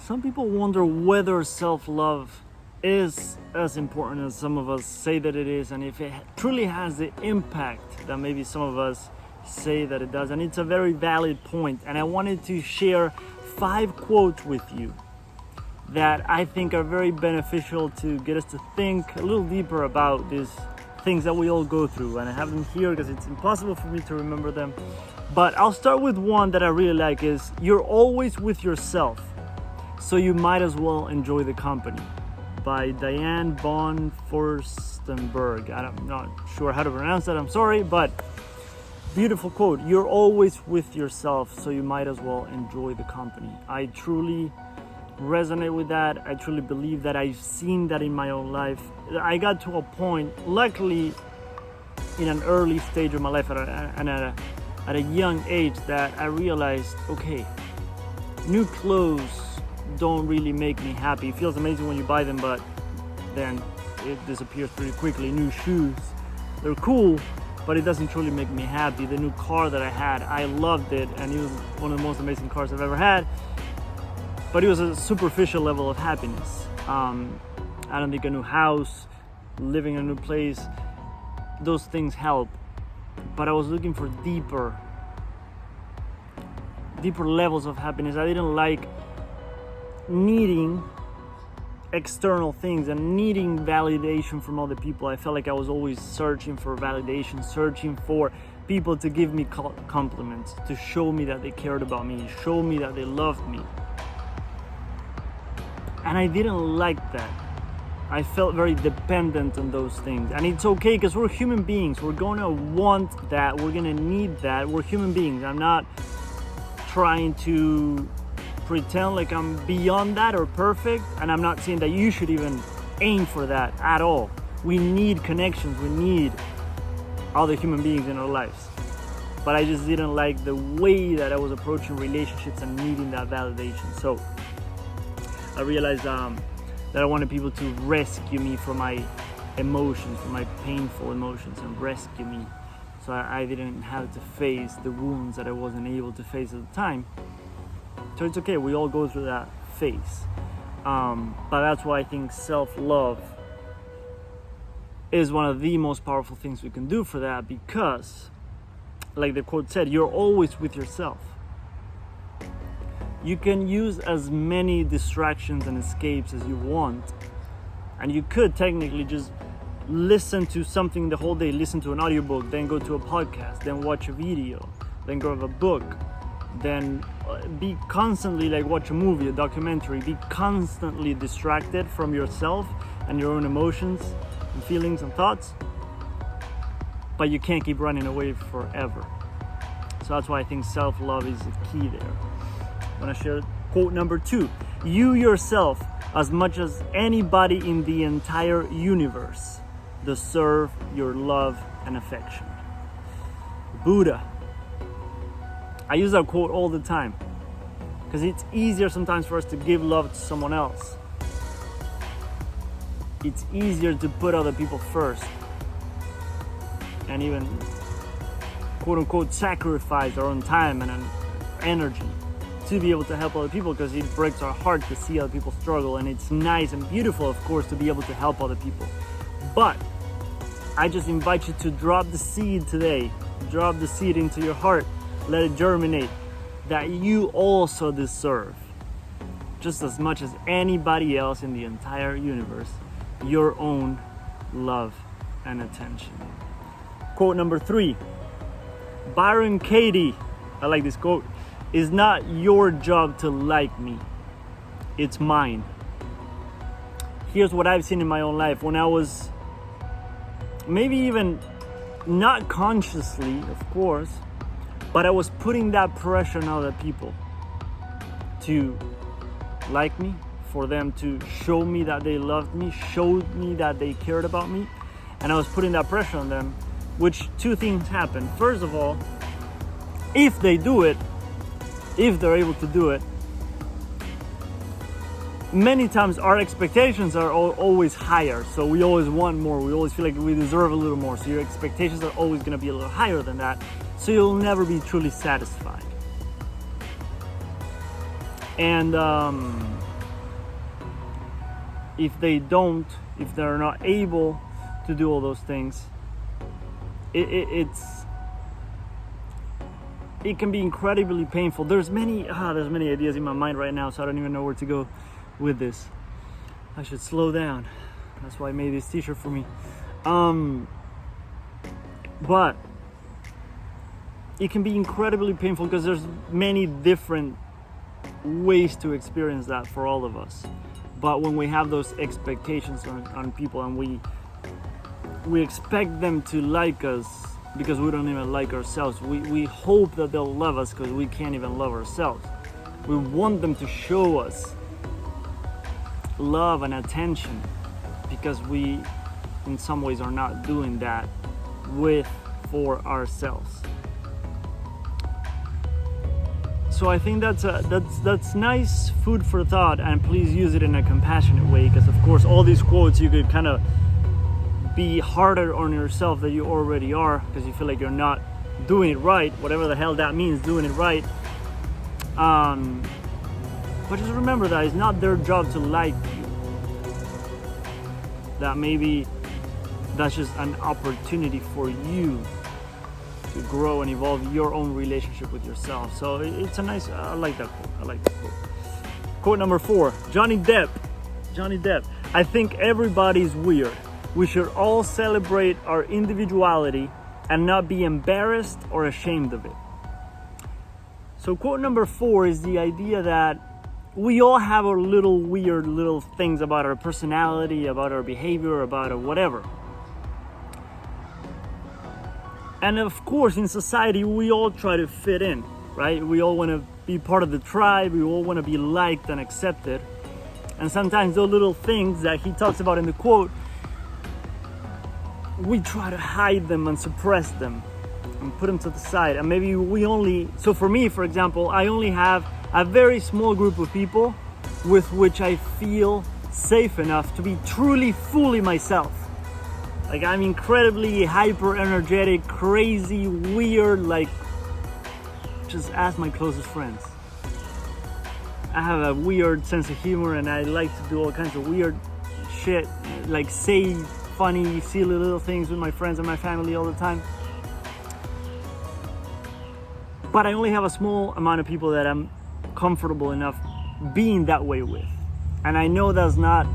Some people wonder whether self-love is as important as some of us say that it is, and if it truly has the impact that maybe some of us say that it does. And it's a very valid point, and I wanted to share 5 quotes with you that I think are very beneficial to get us to think a little deeper about these things that we all go through. And I have them here because it's impossible for me to remember them, but I'll start with one that I really like. Is "You're always with yourself, so you might as well enjoy the company," by Diane von Furstenberg. I'm not sure how to pronounce that, I'm sorry, but beautiful quote. You're always with yourself, so you might as well enjoy the company. I truly resonate with that. I truly believe that. I've seen that in my own life. I got to a point, luckily in an early stage of my life and at a young age, that I realized, okay, new clothes don't really make me happy. It feels amazing when you buy them, but then it disappears pretty quickly. New shoes, they're cool, but it doesn't truly make me happy. The new car that I had, I loved it, and it was one of the most amazing cars I've ever had, but it was a superficial level of happiness. I don't think a new house, living in a new place, those things help, but I was looking for deeper levels of happiness. I didn't like needing external things and needing validation from other people. I felt like I was always searching for validation, searching for people to give me compliments, to show me that they cared about me, show me that they loved me. And I didn't like that. I felt very dependent on those things. And it's okay, because we're human beings. We're gonna want that. We're gonna need that. We're human beings. I'm not trying to pretend like I'm beyond that or perfect, and I'm not saying that you should even aim for that at all. We need connections. We need other human beings in our lives. But I just didn't like the way that I was approaching relationships and needing that validation. So I realized that I wanted people to rescue me from my emotions, from my painful emotions, and rescue me, so I didn't have to face the wounds that I wasn't able to face at the time. So it's okay, we all go through that phase. But that's why I think self-love is one of the most powerful things we can do for that, because, like the quote said, you're always with yourself. You can use as many distractions and escapes as you want, and you could technically just listen to something the whole day, listen to an audiobook, then go to a podcast, then watch a video, then grab a book, then be constantly, like, watch a movie, a documentary, be constantly distracted from yourself and your own emotions and feelings and thoughts, but you can't keep running away forever. So that's why I think self-love is the key there. I'm gonna share quote number 2. You yourself, as much as anybody in the entire universe, deserve your love and affection. Buddha. I use that quote all the time because it's easier sometimes for us to give love to someone else. It's easier to put other people first and even quote unquote sacrifice our own time and energy to be able to help other people, because it breaks our heart to see other people struggle, and it's nice and beautiful, of course, to be able to help other people. But I just invite you to drop the seed today. Drop the seed into your heart. Let it germinate, that you also deserve, just as much as anybody else in the entire universe, your own love and attention. Quote number 3. Byron Katie, I like this quote, "It's not your job to like me, it's mine." Here's what I've seen in my own life. When I was maybe even not consciously, of course, but I was putting that pressure on other people to like me, for them to show me that they loved me, showed me that they cared about me, and I was putting that pressure on them, which 2 things happen. First of all, if they do it, if they're able to do it, many times our expectations are always higher, so we always want more, we always feel like we deserve a little more, so your expectations are always going to be a little higher than that, so you'll never be truly satisfied. And if they're not able to do all those things, it can be incredibly painful. There's many ideas in my mind right now, so I don't even know where to go with this. I should slow down. That's why I made this t-shirt for me. But it can be incredibly painful because there's many different ways to experience that for all of us. But when we have those expectations on people, and we expect them to like us because we don't even like ourselves, we hope that they'll love us because we can't even love ourselves. We want them to show us love and attention because we in some ways are not doing that for ourselves. So I think that's nice food for thought, and please use it in a compassionate way, because of course all these quotes you could kind of be harder on yourself than you already are, because you feel like you're not doing it right, whatever the hell that means, doing it right. But just remember that it's not their job to like you. That maybe that's just an opportunity for you to grow and evolve your own relationship with yourself. So it's a nice, I like that quote. Quote number 4, Johnny Depp. I think everybody's weird. We should all celebrate our individuality and not be embarrassed or ashamed of it. So quote number 4 is the idea that we all have our little weird little things about our personality, about our behavior, about our whatever. And of course, in society, we all try to fit in, right? We all want to be part of the tribe. We all want to be liked and accepted. And sometimes those little things that he talks about in the quote, we try to hide them and suppress them and put them to the side. And maybe so for me, for example, I only have a very small group of people with which I feel safe enough to be truly, fully myself. Like, I'm incredibly hyper energetic, crazy, weird, like, just ask my closest friends. I have a weird sense of humor, and I like to do all kinds of weird shit, like say funny, silly little things with my friends and my family all the time. But I only have a small amount of people that I'm comfortable enough being that way with. And I know that's not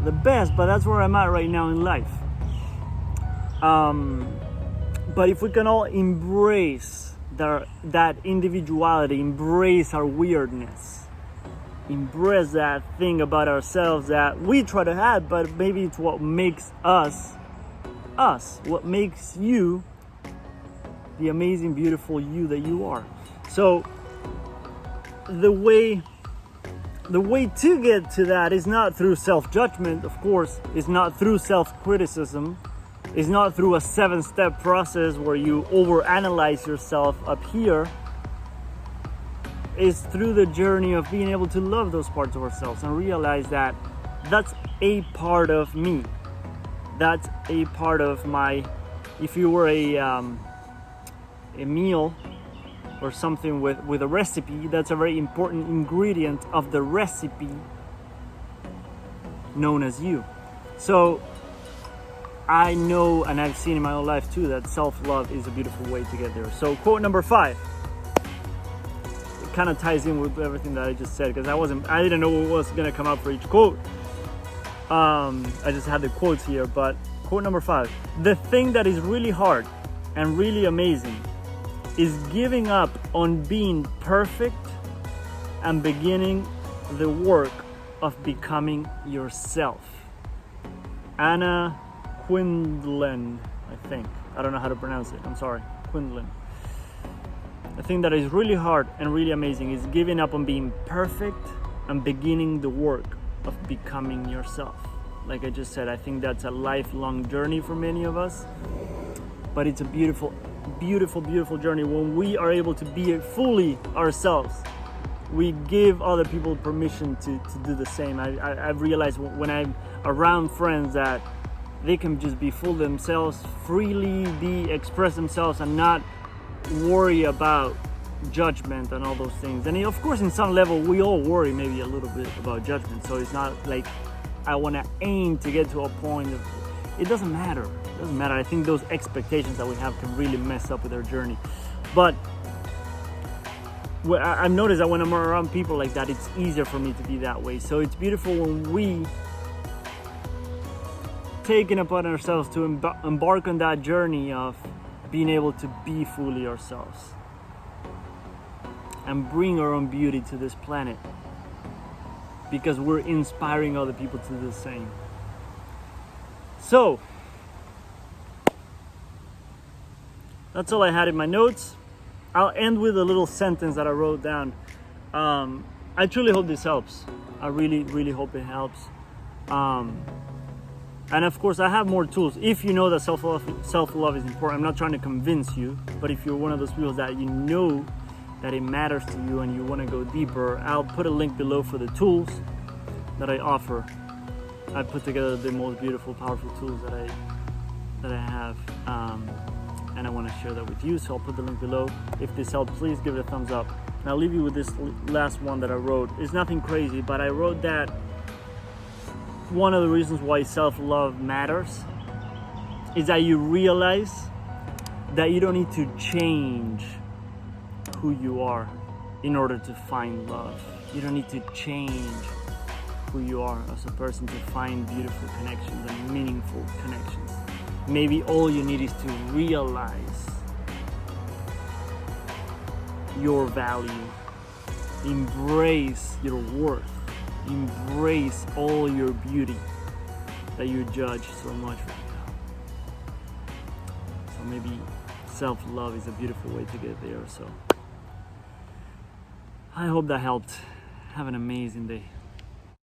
the best, but that's where I'm at right now in life. But if we can all embrace that individuality, embrace our weirdness, embrace that thing about ourselves that we try to have, but maybe it's what makes us, what makes you the amazing, beautiful you that you are. So the way to get to that is not through self-judgment, of course. It's not through self-criticism. It's not through a 7-step process where you overanalyze yourself up here. It's through the journey of being able to love those parts of ourselves and realize that that's a part of me. That's a part of my, if you were a meal or something with a recipe, that's a very important ingredient of the recipe known as you. So I know, and I've seen in my own life too, that self-love is a beautiful way to get there. So quote number 5, it kind of ties in with everything that I just said, because I didn't know what was gonna come up for each quote. I just had the quotes here, but quote number 5, the thing that is really hard and really amazing is giving up on being perfect and beginning the work of becoming yourself. Anna Quindlen, I think. I don't know how to pronounce it. I'm sorry. Quindlen. The thing that is really hard and really amazing is giving up on being perfect and beginning the work of becoming yourself. Like I just said, I think that's a lifelong journey for many of us, but it's a beautiful, beautiful, beautiful journey when we are able to be fully ourselves. We give other people permission to do the same. I've realized when I'm around friends that they can just be full themselves, freely express themselves, and not worry about judgment and all those things. And of course, in some level, we all worry maybe a little bit about judgment. So it's not like I want to aim to get to a point of, it doesn't matter. It doesn't matter. I think those expectations that we have can really mess up with our journey. But I've noticed that when I'm around people like that, it's easier for me to be that way. So it's beautiful when we take it upon ourselves to embark on that journey of being able to be fully ourselves and bring our own beauty to this planet, because we're inspiring other people to do the same. So that's all I had in my notes. I'll end with a little sentence that I wrote down. I truly hope this helps. I really, really hope it helps. And of course, I have more tools. If you know that self-love is important, I'm not trying to convince you, but if you're one of those people that you know that it matters to you and you want to go deeper, I'll put a link below for the tools that I offer. I put together the most beautiful, powerful tools that I have. And I want to share that with you, so I'll put the link below. If this helped, please give it a thumbs up. And I'll leave you with this last one that I wrote. It's nothing crazy, but I wrote that one of the reasons why self-love matters is that you realize that you don't need to change who you are in order to find love. You don't need to change who you are as a person to find beautiful connections and meaningful connections. Maybe all you need is to realize your value, embrace your worth, embrace all your beauty that you judge so much right now. So maybe self-love is a beautiful way to get there. So I hope that helped. Have an amazing day.